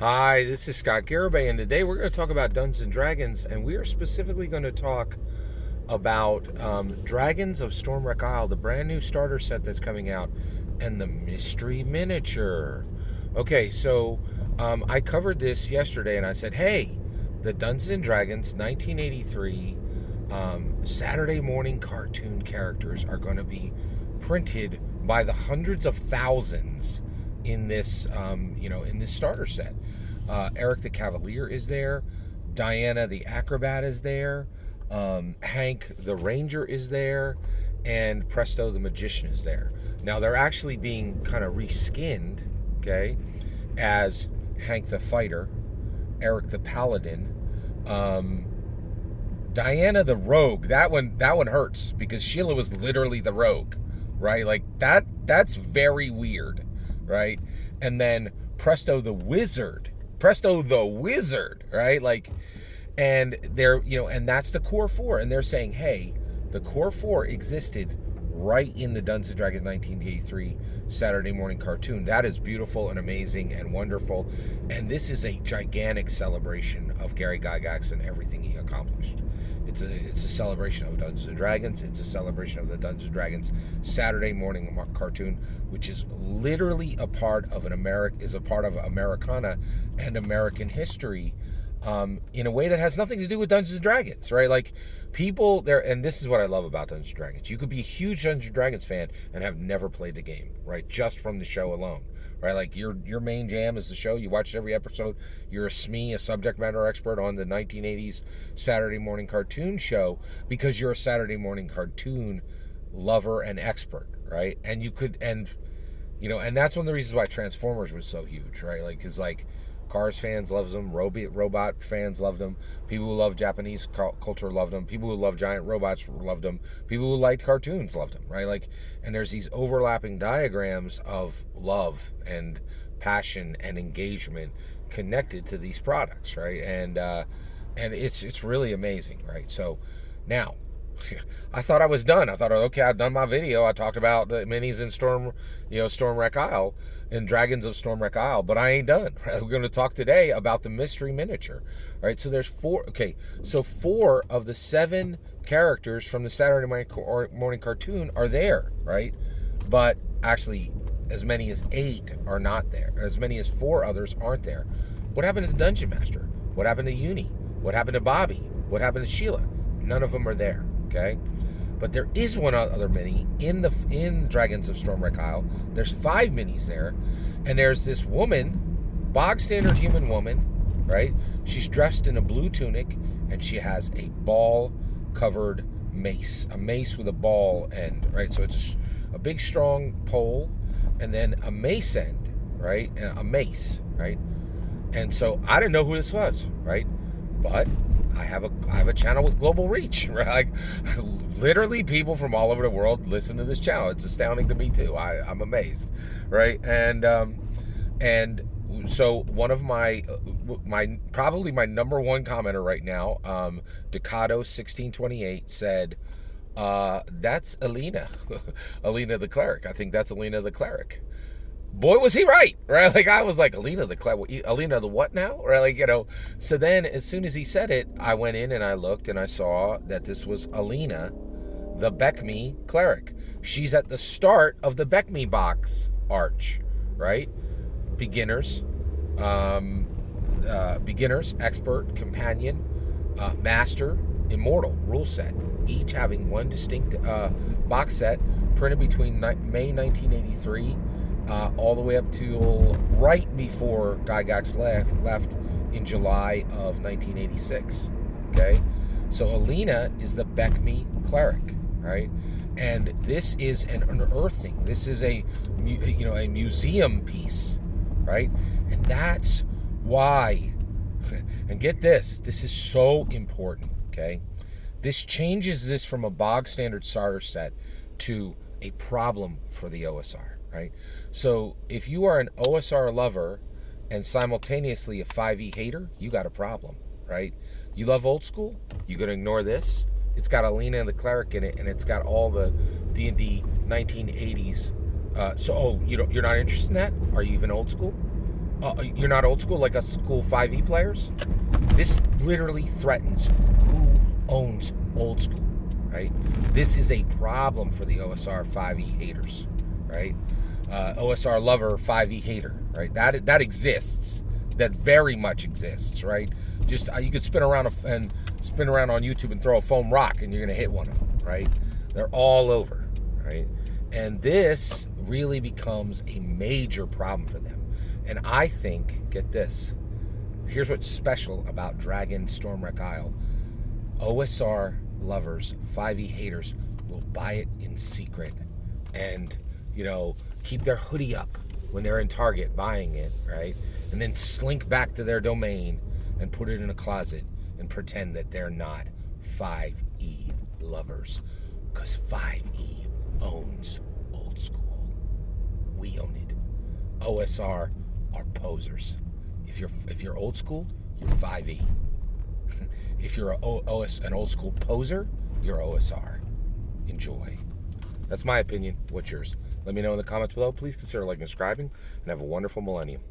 Hi, this is Scott Garibay, and today we're going to talk about Dungeons and Dragons, and we are specifically going to talk about Dragons of Stormwreck Isle, the brand new starter set that's coming out, and the mystery miniature. Okay, so I covered this yesterday, and I said, hey, the Dungeons and Dragons 1983 Saturday morning cartoon characters are going to be printed by the hundreds of thousands in this in this starter set. Eric the Cavalier is there, Diana the Acrobat is there, Hank the Ranger is there, and Presto the Magician is there. Now they're actually being kind of reskinned, okay, as Hank the Fighter, Eric the Paladin, Diana the Rogue. That one hurts because Sheila was literally the Rogue, right? Like that's very weird, right? And then Presto the Wizard, right? Like, and they're, and that's the core four, and they're saying, hey, the core four existed right in the Dungeons and Dragons 1983 Saturday morning cartoon. That is beautiful and amazing and wonderful, and this is a gigantic celebration of Gary Gygax and everything he accomplished. It's a celebration of Dungeons and Dragons. It's a celebration of the Dungeons and Dragons Saturday morning cartoon, which is literally a part of Americana and American history, in a way that has nothing to do with Dungeons and Dragons, right? Like, people there, and this is what I love about Dungeons and Dragons. You could be a huge Dungeons and Dragons fan and have never played the game, right? Just from the show alone, right? Like, your main jam is the show. You watch every episode. You're a SME, a subject matter expert on the 1980s Saturday morning cartoon show because you're a Saturday morning cartoon lover and expert, right? And you could, and that's one of the reasons why Transformers was so huge, right? Like, because like Cars fans loved them, robot fans loved them, people who love Japanese culture loved them, people who love giant robots loved them, people who liked cartoons loved them, right? Like, and there's these overlapping diagrams of love and passion and engagement connected to these products, right? And it's really amazing, right? So now, I thought I was done. I thought, okay, I've done my video. I talked about the minis in Stormwreck Isle and Dragons of Stormwreck Isle, but I ain't done. Right? We're going to talk today about the mystery miniature. Right? So there's four. Okay, so 4 of the 7 characters from the Saturday morning cartoon are there, right? But actually, as many as 8 are not there. As many as 4 others aren't there. What happened to the Dungeon Master? What happened to Uni? What happened to Bobby? What happened to Sheila? None of them are there. Okay, but there is one other mini in Dragons of Stormwreck Isle. There's 5 minis there, and there's this woman, bog standard human woman, right? She's dressed in a blue tunic, and she has a ball-covered mace, a mace with a ball end, right? So it's a big, strong pole, and then a mace end, right? And a mace, right? And so I didn't know who this was, right? But I have a channel with global reach, right? Like, literally people from all over the world listen to this channel. It's astounding to me too. I'm amazed, right? And so one of my probably my number one commenter right now, Decado1628 said, that's Aleena, Aleena the Cleric. I think that's Aleena the Cleric. Boy, was he right? Like, I was like, Aleena the what now? Right? Like, so then as soon as he said it, I went in and I looked and I saw that this was Aleena, the BECMI Cleric. She's at the start of the BECMI box arch, right? Beginners, expert, companion, master, immortal rule set, each having one distinct box set printed between May 1983 all the way up to right before Gygax left in July of 1986. Okay, so Aleena is the BECMI Cleric, right? And this is an unearthing. This is a museum piece, right? And that's why. And get this is so important. Okay, this changes this from a bog standard starter set to a problem for the OSR. Right? So if you are an OSR lover and simultaneously a 5e hater, you got a problem, right? You love old school, you're going to ignore this. It's got Aleena and the Cleric in it, and it's got all the D&D 1980s. You're not interested in that? Are you even old school? You're not old school like us cool 5e players? This literally threatens who owns old school, right? This is a problem for the OSR 5e haters, right? OSR lover 5e hater, right? That exists. That very much exists, right? Just you could spin around on YouTube and throw a foam rock and you're gonna hit one of them, right? They're all over, right? And this really becomes a major problem for them. And I think, get this, here's what's special about Dragon Stormwreck Isle. OSR lovers, 5e haters will buy it in secret and, keep their hoodie up when they're in Target buying it, right? And then slink back to their domain and put it in a closet and pretend that they're not 5e lovers. Because 5e owns old school. We own it. OSR are posers. If you're old school, you're 5e. If you're an old school poser, you're OSR. Enjoy. That's my opinion. What's yours? Let me know in the comments below. Please consider liking and subscribing, and have a wonderful millennium.